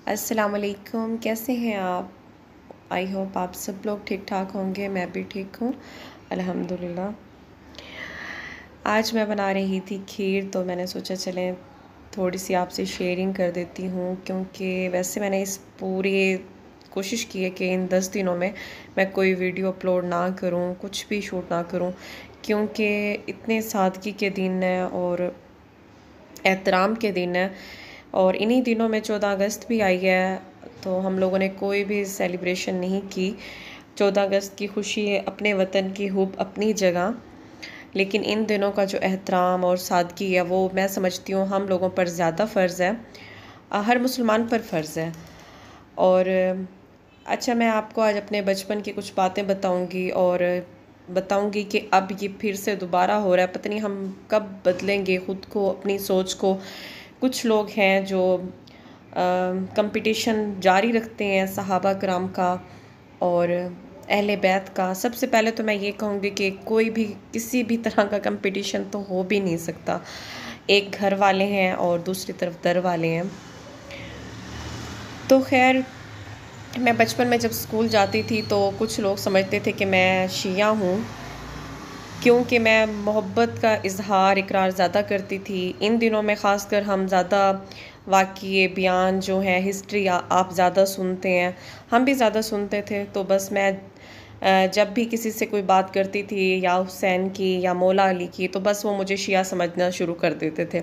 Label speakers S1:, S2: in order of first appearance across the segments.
S1: अस्सलामुअलैकुम, कैसे हैं आप? आई होप आप सब लोग ठीक ठाक होंगे। मैं भी ठीक हूँ अल्हम्दुलिल्लाह। आज मैं बना रही थी खीर, तो मैंने सोचा चलें थोड़ी सी आपसे शेयरिंग कर देती हूँ, क्योंकि वैसे मैंने इस पूरी कोशिश की है कि इन 10 दिनों में मैं कोई वीडियो अपलोड ना करूँ, कुछ भी शूट ना करूँ, क्योंकि इतने सादगी के दिन हैं और एहतराम के दिन है। और इन्हीं दिनों में 14 अगस्त भी आई है, तो हम लोगों ने कोई भी सेलिब्रेशन नहीं की। 14 अगस्त की खुशी है अपने वतन की हुब अपनी जगह, लेकिन इन दिनों का जो एहतराम और सादगी है वो मैं समझती हूँ हम लोगों पर ज़्यादा फ़र्ज़ है, हर मुसलमान पर फ़र्ज़ है। और अच्छा, मैं आपको आज अपने बचपन की कुछ बातें बताऊंगी और बताऊंगी कि अब ये फिर से दोबारा हो रहा है। पता नहीं हम कब बदलेंगे ख़ुद को, अपनी सोच को। कुछ लोग हैं जो कंपटीशन जारी रखते हैं सहाबा कराम का और अहले बैत का। सबसे पहले तो मैं ये कहूँगी कि कोई भी किसी भी तरह का कंपटीशन तो हो भी नहीं सकता। एक घर वाले हैं और दूसरी तरफ दर वाले हैं। तो खैर, मैं बचपन में जब स्कूल जाती थी तो कुछ लोग समझते थे कि मैं शिया हूँ, क्योंकि मैं मोहब्बत का इजहार इकरार ज़्यादा करती थी। इन दिनों में ख़ासकर हम ज़्यादा वाक़ये बयान जो है, हिस्ट्री आप ज़्यादा सुनते हैं, हम भी ज़्यादा सुनते थे। तो बस मैं जब भी किसी से कोई बात करती थी या हुसैन की या मौला अली की, तो बस वो मुझे शिया समझना शुरू कर देते थे।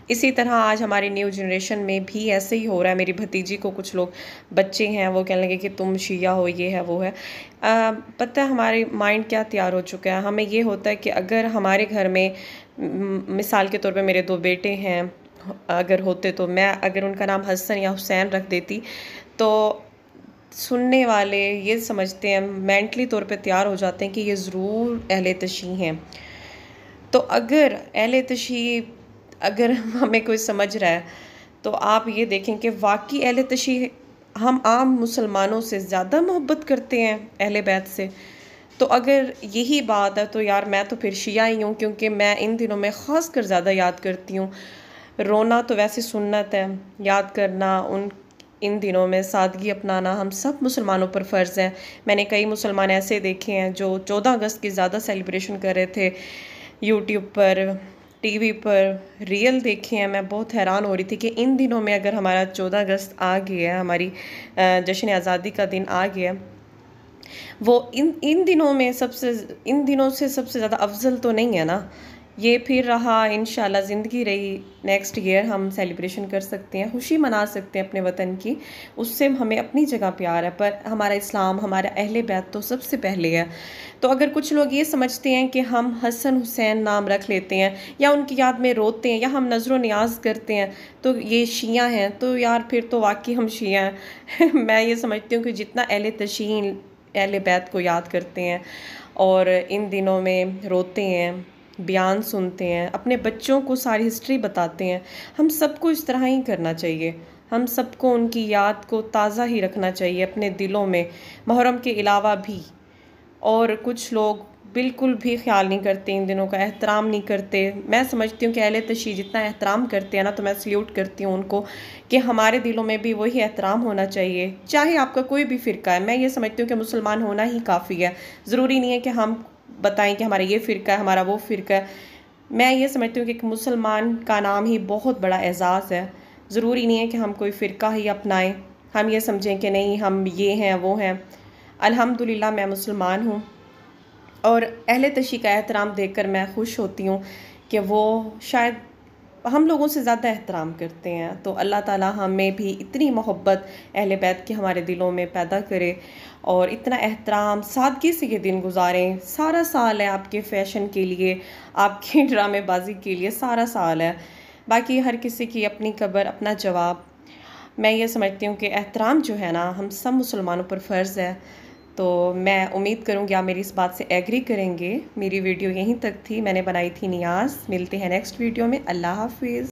S1: इसी तरह आज हमारी न्यू जनरेशन में भी ऐसे ही हो रहा है। मेरी भतीजी को कुछ लोग बच्चे हैं वो कहने लगे कि तुम शिया हो, ये है वो है। पता है हमारे माइंड क्या तैयार हो चुका है। हमें ये होता है कि अगर हमारे घर में मिसाल के तौर पे मेरे 2 बेटे हैं, अगर होते तो मैं अगर उनका नाम हसन या हुसैन रख देती, तो सुनने वाले ये समझते हैं, मेंटली तौर पे तैयार हो जाते हैं कि ये ज़रूर अहले तशी हैं। तो अगर अहले तशी अगर हमें कोई समझ रहा है, तो आप ये देखें कि वाकई अहले तशी हम आम मुसलमानों से ज़्यादा मोहब्बत करते हैं अहले बैत से। तो अगर यही बात है तो यार मैं तो फिर शिया ही हूँ, क्योंकि मैं इन दिनों में ख़ास कर ज़्यादा याद करती हूँ। रोना तो वैसे सुन्नत है, याद करना उन इन दिनों में सादगी अपनाना हम सब मुसलमानों पर फ़र्ज़ है। मैंने कई मुसलमान ऐसे देखे हैं जो 14 अगस्त की ज़्यादा सेलिब्रेशन कर रहे थे यूट्यूब पर, टीवी पर, रियल देखे हैं। मैं बहुत हैरान हो रही थी कि इन दिनों में अगर हमारा 14 अगस्त आ गया है, हमारी जश्न आज़ादी का दिन आ गया, वो इन दिनों में इन दिनों से सबसे ज़्यादा अफजल तो नहीं है ना। ये फिर रहा, इंशाल्लाह ज़िंदगी रही, नेक्स्ट ईयर हम सेलिब्रेशन कर सकते हैं, खुशी मना सकते हैं अपने वतन की। उससे हमें अपनी जगह प्यार है, पर हमारा इस्लाम, हमारा अहले बैत तो सबसे पहले है। तो अगर कुछ लोग ये समझते हैं कि हम हसन हुसैन नाम रख लेते हैं या उनकी याद में रोते हैं या हम नज़र न्याज करते हैं तो ये शिया हैं, तो यार फिर तो वाकई हम शिया हैं। मैं ये समझती हूँ कि जितना अहले तशीन अहले बैत को याद करते हैं और इन दिनों में रोते हैं, बयान सुनते हैं, अपने बच्चों को सारी हिस्ट्री बताते हैं, हम सबको इस तरह ही करना चाहिए। हम सबको उनकी याद को ताज़ा ही रखना चाहिए अपने दिलों में, मुहर्रम के अलावा भी। और कुछ लोग बिल्कुल भी ख्याल नहीं करते, इन दिनों का एहतराम नहीं करते। मैं समझती हूँ कि अहले तशी जितना एहतराम करते हैं ना, तो मैं सल्यूट करती हूँ उनको कि हमारे दिलों में भी वही एहतराम होना चाहिए, चाहे आपका कोई भी फ़िरका है। मैं ये समझती हूँ कि मुसलमान होना ही काफ़ी है, ज़रूरी नहीं है कि हम बताएं कि हमारा ये फ़िरका है, हमारा वो फ़िरका है। मैं ये समझती हूँ कि एक मुसलमान का नाम ही बहुत बड़ा एजाज़ है। ज़रूरी नहीं है कि हम कोई फ़िरका ही अपनाएं, हम ये समझें कि नहीं हम ये हैं वो हैं। अल्हम्दुलिल्लाह मैं मुसलमान हूँ और अहले तशी का एहतराम देखकर मैं खुश होती हूँ कि वो शायद हम लोगों से ज़्यादा एहतराम करते हैं। तो अल्लाह ताला हमें भी इतनी मोहब्बत अहले बैत की हमारे दिलों में पैदा करे और इतना एहतराम, सादगी से ये दिन गुजारें। सारा साल है आपके फ़ैशन के लिए, आपकी ड्रामेबाजी के लिए, सारा साल है। बाकी हर किसी की अपनी कब्र, अपना जवाब। मैं ये समझती हूँ कि एहतराम जो है ना, हम सब मुसलमानों पर फ़र्ज़ है। तो मैं उम्मीद करूँगी आप मेरी इस बात से एग्री करेंगे। मेरी वीडियो यहीं तक थी, मैंने बनाई थी नियाज़। मिलते हैं नेक्स्ट वीडियो में। अल्लाह हाफ़िज़।